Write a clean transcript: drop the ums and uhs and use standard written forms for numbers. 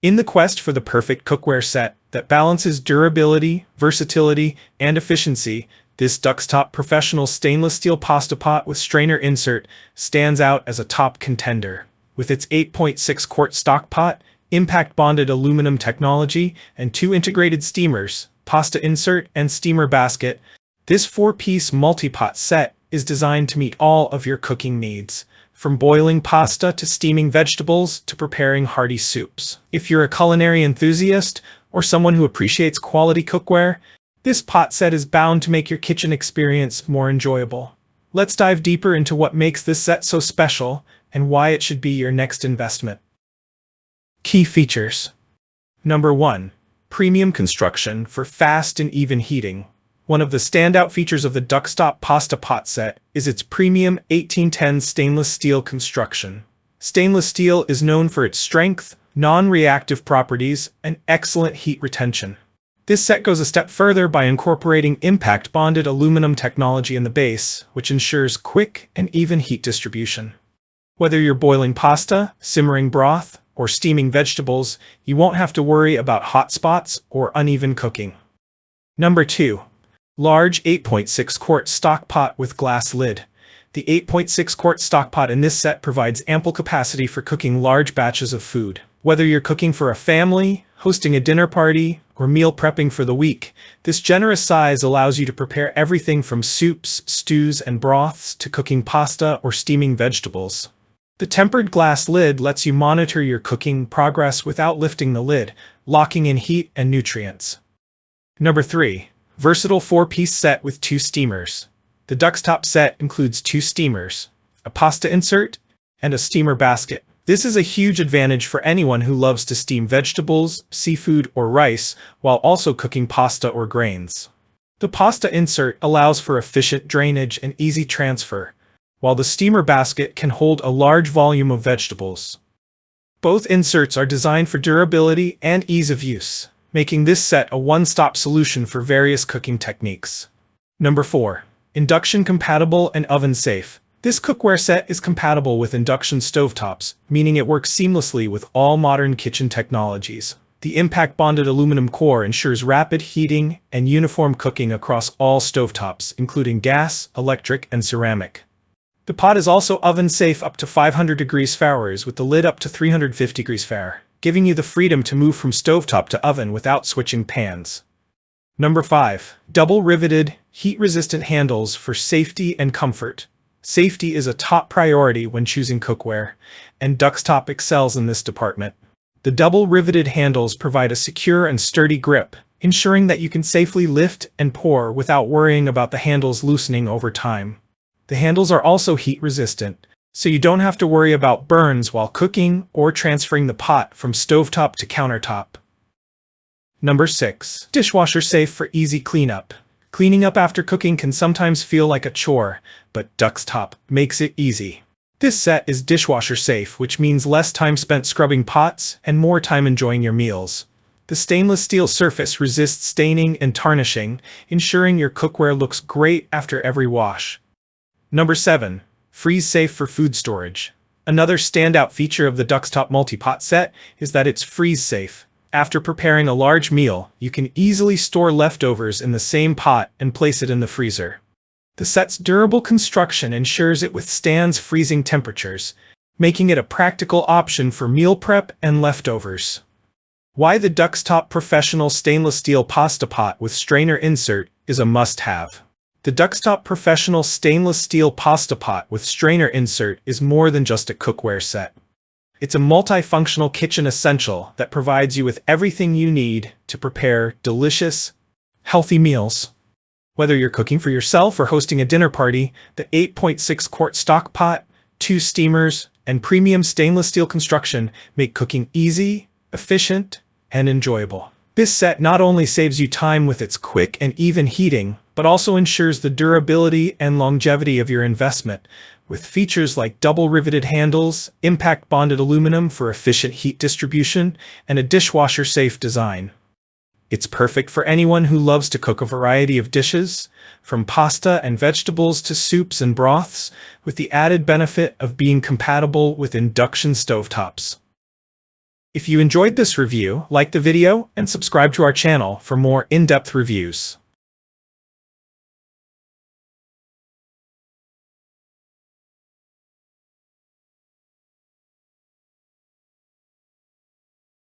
In the quest for the perfect cookware set that balances durability, versatility, and efficiency, this Duxtop professional stainless steel pasta pot with strainer insert stands out as a top contender. With its 8.6 quart stock pot, impact-bonded aluminum technology, and two integrated steamers, pasta insert and steamer basket, this four-piece multi-pot set is designed to meet all of your cooking needs, from boiling pasta to steaming vegetables to preparing hearty soups. If you're a culinary enthusiast or someone who appreciates quality cookware, this pot set is bound to make your kitchen experience more enjoyable. Let's dive deeper into what makes this set so special and why it should be your next investment. Key features. Number 1. Premium construction for fast and even heating. One of the standout features of the Duxtop pasta pot set is its premium 1810 stainless steel construction. Stainless steel is known for its strength, non-reactive properties, and excellent heat retention. This set goes a step further by incorporating impact-bonded aluminum technology in the base, which ensures quick and even heat distribution. Whether you're boiling pasta, simmering broth, or steaming vegetables, you won't have to worry about hot spots or uneven cooking. Number 2. Large 8.6 quart stock pot with glass lid. The 8.6 quart stock pot in this set provides ample capacity for cooking large batches of food. Whether you're cooking for a family, hosting a dinner party, or meal prepping for the week, this generous size allows you to prepare everything from soups, stews, and broths to cooking pasta or steaming vegetables. The tempered glass lid lets you monitor your cooking progress without lifting the lid, locking in heat and nutrients. Number 3. Versatile 4-piece set with two steamers. The Duxtop set includes two steamers, a pasta insert, and a steamer basket. This is a huge advantage for anyone who loves to steam vegetables, seafood, or rice while also cooking pasta or grains. The pasta insert allows for efficient drainage and easy transfer, while the steamer basket can hold a large volume of vegetables. Both inserts are designed for durability and ease of use, making this set a one-stop solution for various cooking techniques. Number 4. Induction-compatible and oven-safe. This cookware set is compatible with induction stovetops, meaning it works seamlessly with all modern kitchen technologies. The impact-bonded aluminum core ensures rapid heating and uniform cooking across all stovetops, including gas, electric, and ceramic. The pot is also oven-safe up to 500 degrees Fahrenheit with the lid up to 350 degrees Fahrenheit, giving you the freedom to move from stovetop to oven without switching pans. Number 5. Double-riveted, heat-resistant handles for safety and comfort. Safety is a top priority when choosing cookware, and Duxtop excels in this department. The double-riveted handles provide a secure and sturdy grip, ensuring that you can safely lift and pour without worrying about the handles loosening over time. The handles are also heat-resistant, so you don't have to worry about burns while cooking or transferring the pot from stovetop to countertop. Number 6. Dishwasher-safe for easy cleanup. Cleaning up after cooking can sometimes feel like a chore, but Duxtop makes it easy. This set is dishwasher-safe, which means less time spent scrubbing pots and more time enjoying your meals. The stainless steel surface resists staining and tarnishing, ensuring your cookware looks great after every wash. Number 7. Freeze-safe for food storage. Another standout feature of the Duxtop multi-pot set is that it's freeze-safe. After preparing a large meal, you can easily store leftovers in the same pot and place it in the freezer. The set's durable construction ensures it withstands freezing temperatures, making it a practical option for meal prep and leftovers. Why the Duxtop professional stainless steel pasta pot with strainer insert is a must-have. The Duxtop professional stainless steel pasta pot with strainer insert is more than just a cookware set. It's a multifunctional kitchen essential that provides you with everything you need to prepare delicious, healthy meals. Whether you're cooking for yourself or hosting a dinner party, the 8.6 quart stock pot, two steamers, and premium stainless steel construction make cooking easy, efficient, and enjoyable. This set not only saves you time with its quick and even heating, but also ensures the durability and longevity of your investment, with features like double-riveted handles, impact-bonded aluminum for efficient heat distribution, and a dishwasher-safe design. It's perfect for anyone who loves to cook a variety of dishes, from pasta and vegetables to soups and broths, with the added benefit of being compatible with induction stovetops. If you enjoyed this review, like the video and subscribe to our channel for more in-depth reviews.